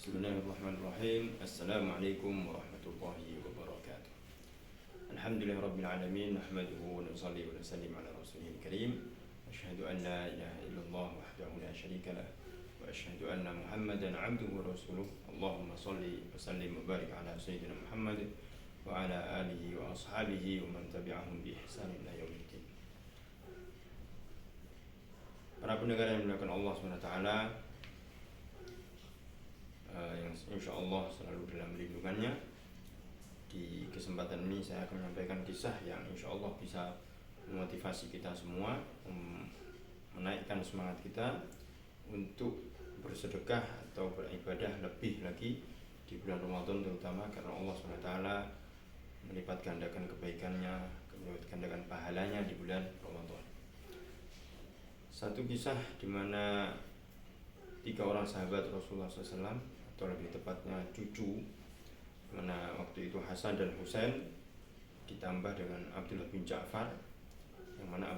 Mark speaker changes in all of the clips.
Speaker 1: Bismillahirrahmanirrahim. Assalamualaikum warahmatullahi wabarakatuh. Alhamdulillahirabbil alamin, nahmaduhu wa nusalli wa nusallim ala rasulihil karim. Asyhadu an la ilaha illallah wahdahu la syarika lah wa asyhadu anna Muhammadan 'abduhu wa rasuluh. Allahumma shalli wa sallim wa barik ala sayyidina Muhammad wa ala alihi wa ashabihi wa man tabi'ahum bi ihsan ila yaumiddin. Para pendengar yang dimuliakan Allah SWT, yang insyaallah selalu dalam lindungannya. Di kesempatan ini saya akan menyampaikan kisah yang insyaallah bisa memotivasi kita semua, menaikkan semangat kita untuk bersedekah atau beribadah lebih lagi di bulan Ramadan, terutama karena Allah SWT melipat gandakan kebaikannya, melipat gandakan pahalanya di bulan Ramadan. Satu kisah di mana 3 orang sahabat Rasulullah SAW, atau lebih tepatnya cucu, mana waktu itu Hasan dan Husain ditambah dengan Abdullah bin Ja'far, yang mana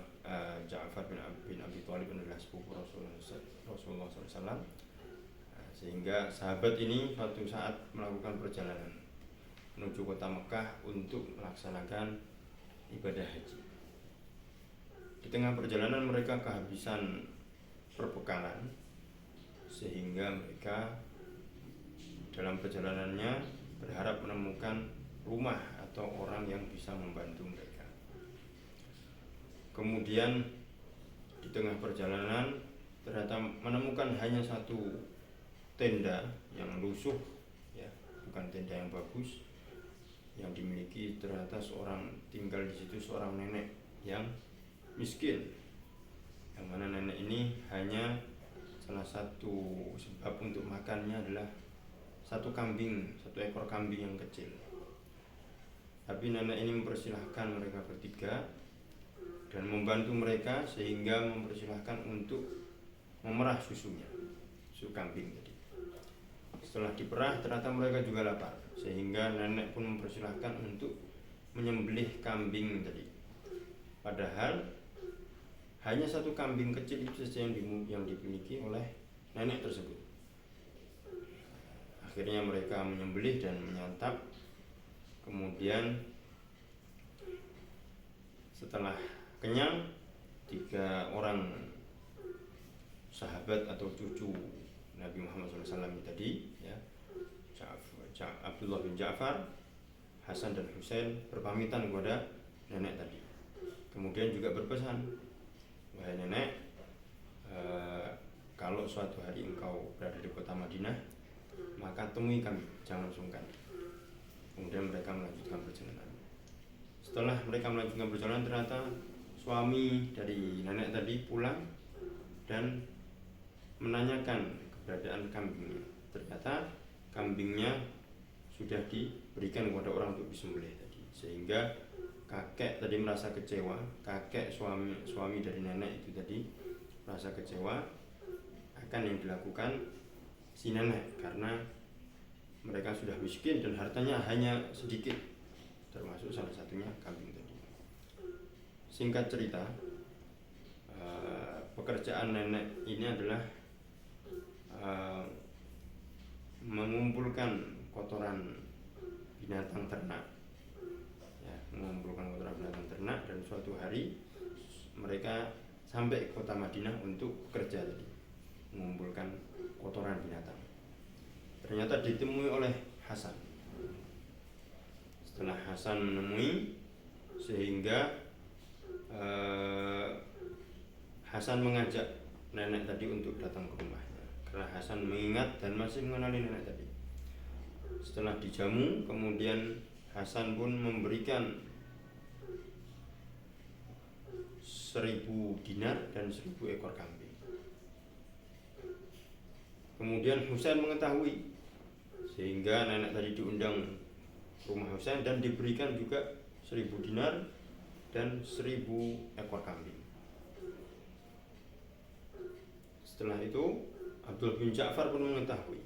Speaker 1: Ja'far bin Abi Thalib adalah sepupu Rasulullah SAW. Sehingga sahabat ini suatu saat melakukan perjalanan menuju kota Mekah untuk melaksanakan ibadah haji. Di tengah perjalanan mereka kehabisan perbekalan, sehingga mereka dalam perjalanannya berharap menemukan rumah atau orang yang bisa membantu mereka. Kemudian di tengah perjalanan ternyata menemukan hanya satu tenda yang lusuh, ya, bukan tenda yang bagus, yang dimiliki ternyata tinggal di situ seorang nenek yang miskin, yang mana nenek ini hanya salah satu sebab untuk makannya adalah satu ekor kambing yang kecil. Tapi nenek ini mempersilahkan mereka bertiga dan membantu mereka, sehingga mempersilahkan untuk memerah susu kambing tadi. Setelah diperah ternyata mereka juga lapar, sehingga nenek pun mempersilahkan untuk menyembelih kambing tadi. Padahal hanya satu kambing kecil itu saja yang dimiliki oleh nenek tersebut. Akhirnya mereka menyembelih dan menyantap. Kemudian setelah kenyang, 3 orang sahabat atau cucu Nabi Muhammad SAW tadi, ya, Abdullah bin Ja'far, Hasan dan Husain, berpamitan kepada nenek tadi. Kemudian juga berpesan, wahai nenek, kalau suatu hari engkau berada di kota Madinah, maka temui kami, jangan sungkan. Kemudian mereka melanjutkan perjalanan. Setelah mereka melanjutkan perjalanan, ternyata suami dari nenek tadi pulang dan menanyakan keberadaan kambingnya. Ternyata kambingnya sudah diberikan kepada orang untuk disembelih tadi. Sehingga kakek tadi merasa kecewa, kakek suami dari nenek itu tadi merasa kecewa akan yang dilakukan si nenek, karena mereka sudah miskin dan hartanya hanya sedikit, termasuk salah satunya kambing tadi. Singkat cerita, pekerjaan nenek ini adalah mengumpulkan kotoran binatang ternak, ya, dan suatu hari mereka sampai ke kota Madinah untuk kerja tadi, mengumpulkan kotoran binatang. Ternyata ditemui oleh Hasan. Setelah Hasan menemui, sehingga Hasan mengajak nenek tadi untuk datang ke rumahnya, karena Hasan mengingat dan masih mengenali nenek tadi. Setelah dijamu, kemudian Hasan pun memberikan 1000 dinar dan 1000 ekor kambing. Kemudian Husain mengetahui, sehingga nenek tadi diundang rumah Husain dan diberikan juga 1000 dinar dan 1000 ekor kambing. Setelah itu Abdullah bin Ja'far pun mengetahui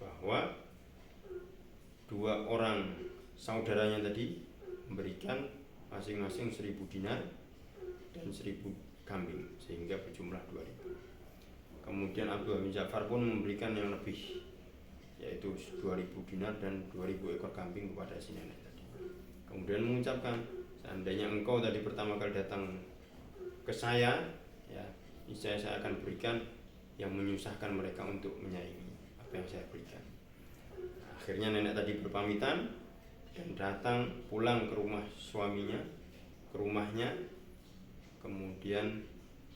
Speaker 1: bahwa 2 orang saudaranya tadi memberikan masing-masing 1000 dinar dan 1000 kambing, sehingga berjumlah 2000. Kemudian Abdullah bin Ja'far pun memberikan yang lebih, yaitu 2.000 dinar dan 2.000 ekor kambing kepada si nenek tadi. Kemudian mengucapkan, seandainya engkau tadi pertama kali datang ke saya, ya, niscaya saya akan berikan yang menyusahkan mereka untuk menyaingi apa yang saya berikan. Akhirnya nenek tadi berpamitan dan datang pulang ke rumah suaminya, ke rumahnya, kemudian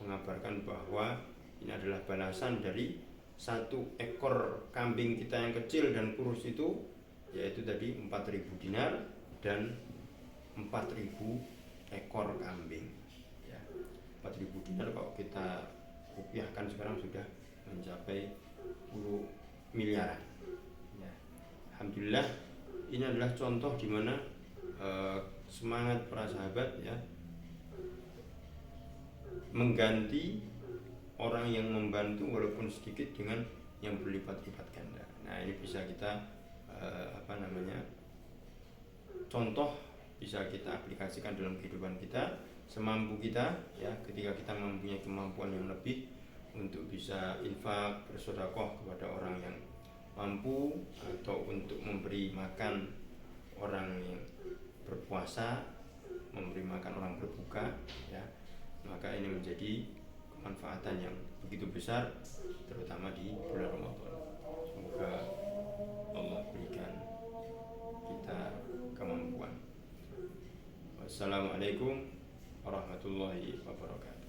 Speaker 1: mengabarkan bahwa ini adalah balasan dari 1 ekor kambing kita yang kecil dan kurus itu, yaitu tadi 4.000 dinar dan 4.000 ekor kambing. Ya, 4.000 dinar kalau kita rupiahkan sekarang sudah mencapai 10 miliaran. Ya. Alhamdulillah, ini adalah contoh di mana semangat para sahabat, ya, mengganti orang yang membantu walaupun sedikit dengan yang berlipat-lipat ganda. Nah, ini bisa kita contoh, bisa kita aplikasikan dalam kehidupan kita semampu kita, ya, ketika kita mempunyai kemampuan yang lebih untuk bisa infak, bersedekah kepada orang yang mampu, atau untuk memberi makan orang yang berpuasa, memberi makan orang berbuka, ya, maka ini menjadi kemanfaatan yang begitu besar, terutama di bulan Ramadan. Semoga Allah berikan kita kemampuan. Wassalamualaikum warahmatullahi wabarakatuh.